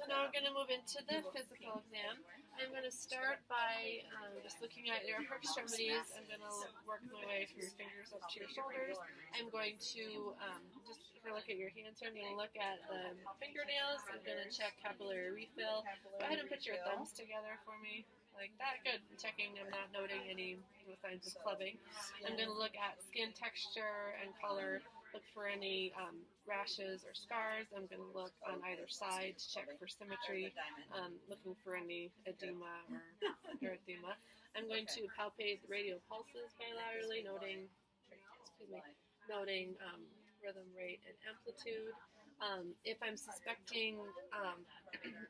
So now we're going to move into the physical exam. I'm going to start by just looking at your upper extremities. I'm going to work my way from your fingers up to your shoulders. I'm going to just look at your hands here. I'm going to look at the fingernails. I'm going to check capillary refill. Go ahead and put your thumbs together for me. Like that, good. I'm checking, I'm not noting any signs of clubbing. I'm going to look at skin texture and color, look for any rashes or scars. I'm going to look on either side to check for symmetry, looking for any edema or erythema. I'm going to palpate the radial pulses bilaterally, noting rhythm, rate, and amplitude. If I'm suspecting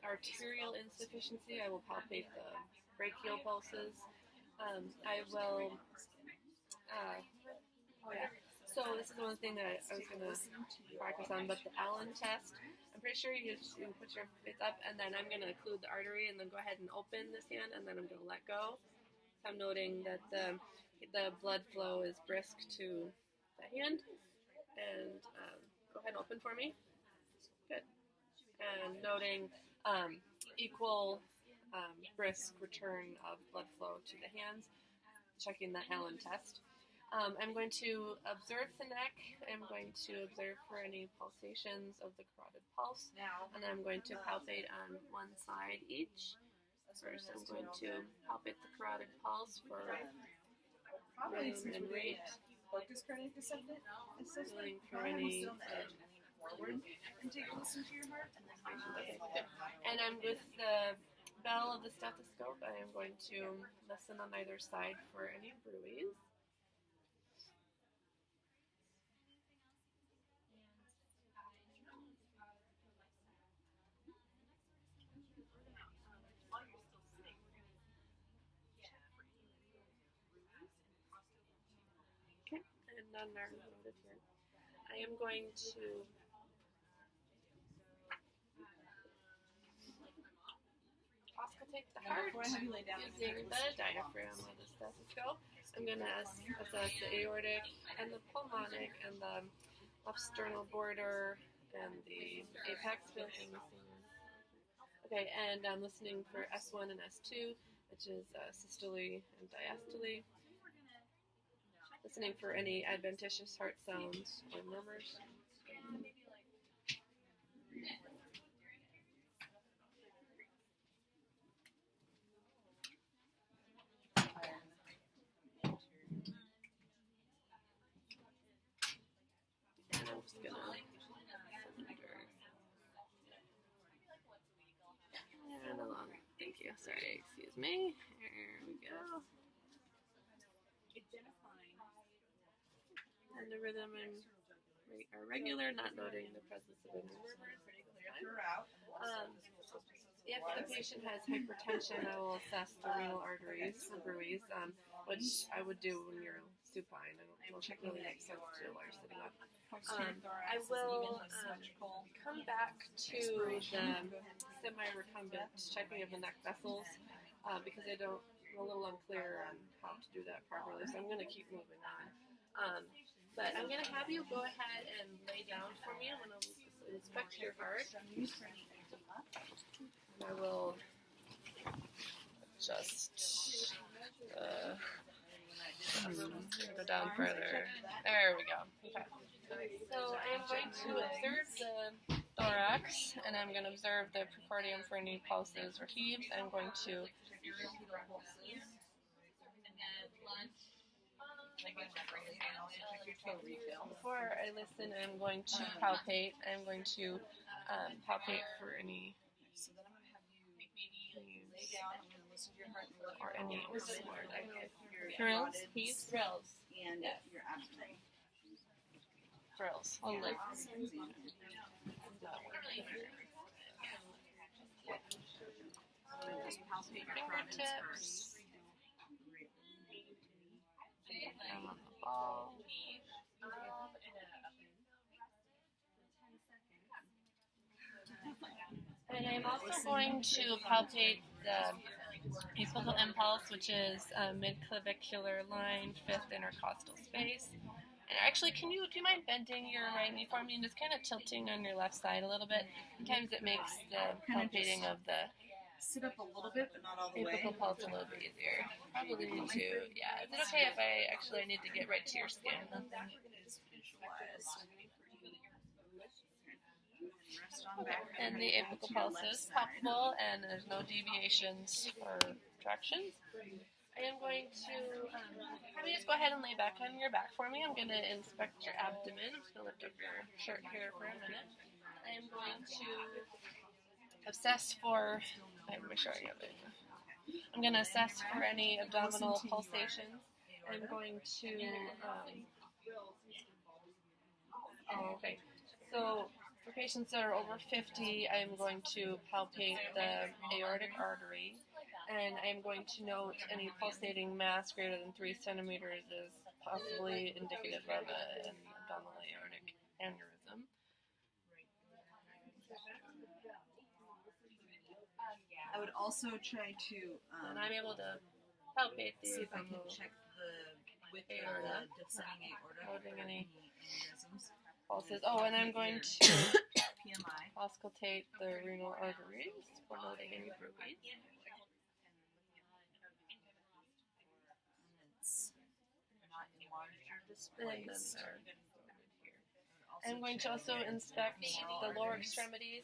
arterial insufficiency, I will palpate the brachial pulses. I will, So this is one thing that I was going to practice on, but the Allen test, I'm pretty sure you put your face up, and then I'm going to occlude the artery, and then go ahead and open this hand, and then I'm going to let go. So I'm noting that the blood flow is brisk to the hand, and go ahead and open for me. Good. And noting equal brisk return of blood flow to the hands, checking the Allen test. I'm going to observe the neck. I'm going to observe for any pulsations of the carotid pulse, and I'm going to palpate on one side each. First, I'm going to palpate the carotid pulse for rhythm and rate. Focus cardiac assessment. Feeling for any Forward and take a listen to your heart. And I'm with the bell of the stethoscope. I am going to listen on either side for any bruits. Okay, and none are noted here. I am going to auscultate the heart using the diaphragm of the stethoscope. I'm going to assess the aortic and the pulmonic and the left sternal border and the apex. Okay, and I'm listening for S1 and S2, which is systole and diastole. Listening for any adventitious heart sounds or murmurs. And I'm just gonna and along. Thank you. Sorry, excuse me. Here we go. And the rhythm and rate are regular, not noting the presence of any murmurs. If the patient has hypertension, I will assess the renal arteries for bruits, which I would do when you're supine. I don't think it really makes sense to do while you're sitting up. I will come back to the semi-recumbent checking of the neck vessels because I'm a little unclear on how to do that properly, so I'm going to keep moving on. But I'm going to have you go ahead and lay down for me. I'm going to inspect your heart. I will just go down further. There we go. Okay. So I'm going to observe the thorax, and I'm going to observe the precordium for any pulses or heaves. I'm going to before I listen, I'm going to palpate. I'm going to palpate for any or any thrills, heaves, thrills, and your abdomen. thrills. I'll lift. Fingertips. I'm on the ball. And I'm also going to palpate the apical impulse, which is midclavicular line, fifth intercostal space. And actually, do you mind bending your right knee for me and just kind of tilting on your left side a little bit? Sometimes it makes the palpating of the Sit up a little bit, but not all the way. apical pulse a little bit easier. Probably need to, yeah. Is it okay if I actually need to get right to your skin? Nothing is visualized. Rest on back. And the apical pulse is palpable, and there's no deviations or retractions. I am going to have you just go ahead and lay back on your back for me. I'm going to inspect your abdomen. I'm just going to lift up your shirt here for a minute. I am going to assess for, I'm sure I have it. I'm going to assess for any abdominal pulsations. I'm going to, okay. So for patients that are over 50, I'm going to palpate the aortic artery, and I'm going to note any pulsating mass greater than 3 centimeters is possibly indicative of an abdominal aortic aneurysm. I would also try to And I'm able to palpate the see if I can check the width of the descending aorta. Noting any aneurysms. pulses. Oh, and I'm going to PMI. auscultate the renal arteries for noting any bruits. It's not enlarged or And then displaced. I'm going to also inspect the lower extremities.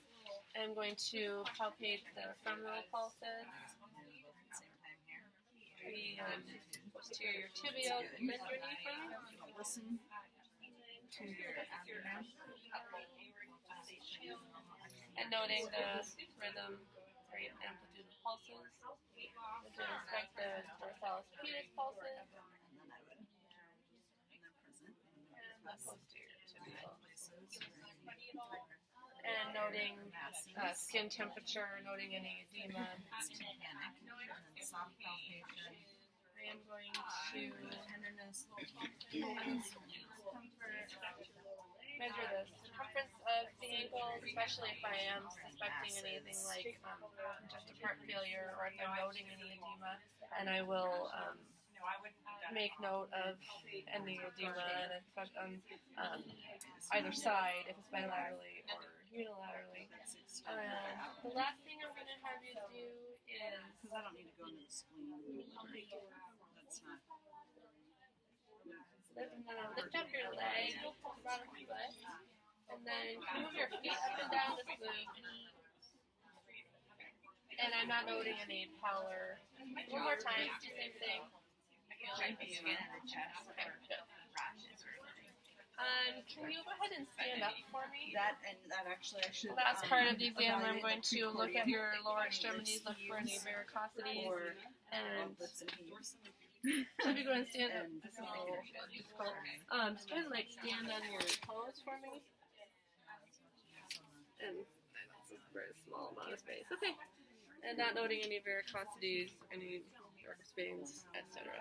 I'm going to palpate the femoral pulses, the posterior tibial. Listen to your abdomen. And noting the rhythm or amplitude of pulses. I'm going to inspect the dorsalis pedis pulses And then I would present and the posterior tibial. And noting skin temperature, noting any edema. tympanic, and then soft palpation. I am going to Tenderness. measure the circumference of the ankle, especially if I am suspecting anything like congestive heart failure or if I'm noting any edema, and I will make note of any edema and effect on either side, if it's bilaterally or unilaterally. The last thing I'm going to have you do is Because I don't need to go into the spleen. That's not. lift up your leg, the bottom of your leg, and then move your feet up and down the smooth. And I'm not noting any pallor. One more time, do the same thing. Check the skin of the chest for rashes or Can you go ahead and stand up for me? that, and that actually I should. Last part of the exam, I'm evaluate going the to look at precordium. your lower extremities, look for any varicosities, Or and lips and heaves. so if you go and stand up, And this is a little difficult. Just go ahead and like stand on your toes for me. And that's a very small amount of space. Okay. And not noting any varicosities, any varicose veins, etc.